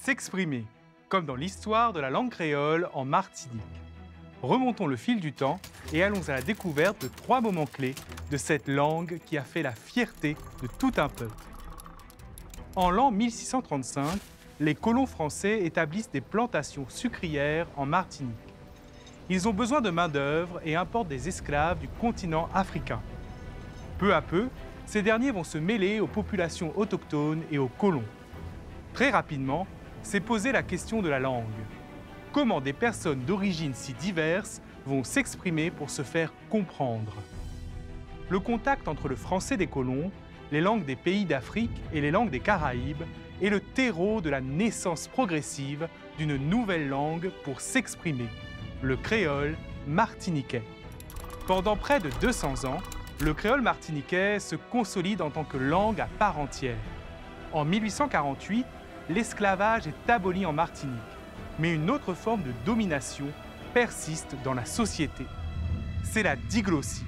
S'exprimer, comme dans l'histoire de la langue créole en Martinique. Remontons le fil du temps et allons à la découverte de 3 moments clés de cette langue qui a fait la fierté de tout un peuple. En l'an 1635, les colons français établissent des plantations sucrières en Martinique. Ils ont besoin de main-d'œuvre et importent des esclaves du continent africain. Peu à peu, ces derniers vont se mêler aux populations autochtones et aux colons. Très rapidement, s'est posée la question de la langue. Comment des personnes d'origines si diverses vont s'exprimer pour se faire comprendre? Le contact entre le français des colons, les langues des pays d'Afrique et les langues des Caraïbes est le terreau de la naissance progressive d'une nouvelle langue pour s'exprimer, le créole martiniquais. Pendant près de 200 ans, le créole martiniquais se consolide en tant que langue à part entière. En 1848, l'esclavage est aboli en Martinique, mais une autre forme de domination persiste dans la société. C'est la diglossie.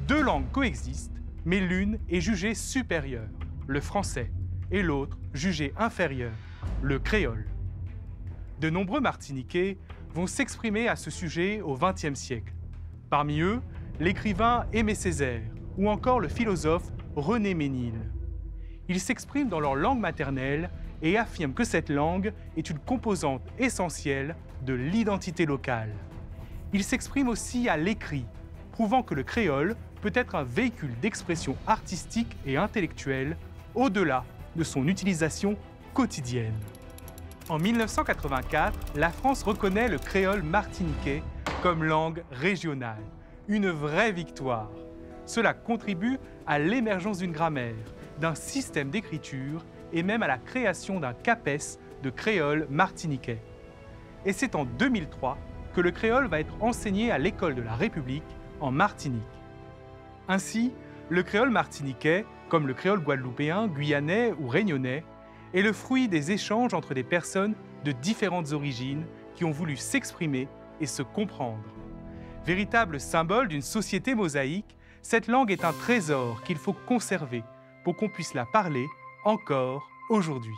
2 langues coexistent, mais l'une est jugée supérieure, le français, et l'autre jugée inférieure, le créole. De nombreux Martiniquais vont s'exprimer à ce sujet au XXe siècle. Parmi eux, l'écrivain Aimé Césaire ou encore le philosophe René Ménil. Ils s'expriment dans leur langue maternelle et affirment que cette langue est une composante essentielle de l'identité locale. Ils s'expriment aussi à l'écrit, prouvant que le créole peut être un véhicule d'expression artistique et intellectuelle au-delà de son utilisation quotidienne. En 1984, la France reconnaît le créole martiniquais comme langue régionale. Une vraie victoire. Cela contribue à l'émergence d'une grammaire, d'un système d'écriture et même à la création d'un CAPES de créole martiniquais. Et c'est en 2003 que le créole va être enseigné à l'École de la République en Martinique. Ainsi, le créole martiniquais, comme le créole guadeloupéen, guyanais ou réunionnais, est le fruit des échanges entre des personnes de différentes origines qui ont voulu s'exprimer et se comprendre. Véritable symbole d'une société mosaïque, cette langue est un trésor qu'il faut conserver pour qu'on puisse la parler encore aujourd'hui.